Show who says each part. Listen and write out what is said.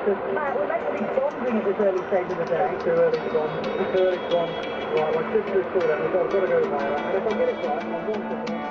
Speaker 1: Matt, we're meant to be bonding at this early stage of the day.
Speaker 2: Too early to bond. Too early to bond. Right, my sister's called out. I've got to go by that. And if I get it right, I want to